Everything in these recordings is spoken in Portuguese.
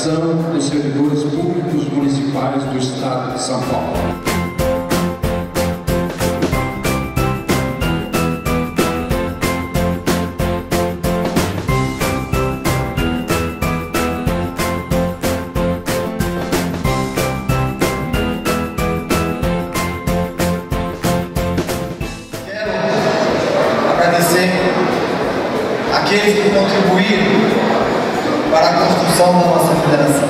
Federação dos Servidores Públicos Municipais do Estado de São Paulo. Aqueles que contribuíram para a construção da nossa federação,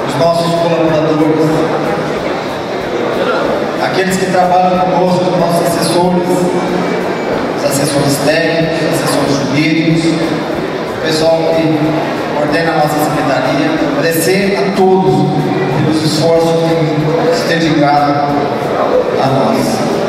os nossos colaboradores, aqueles que trabalham conosco, os nossos assessores, os assessores técnicos, os assessores jurídicos, o pessoal que coordena a nossa secretaria. Agradecer a todos pelos esforços que têm se dedicado a nós.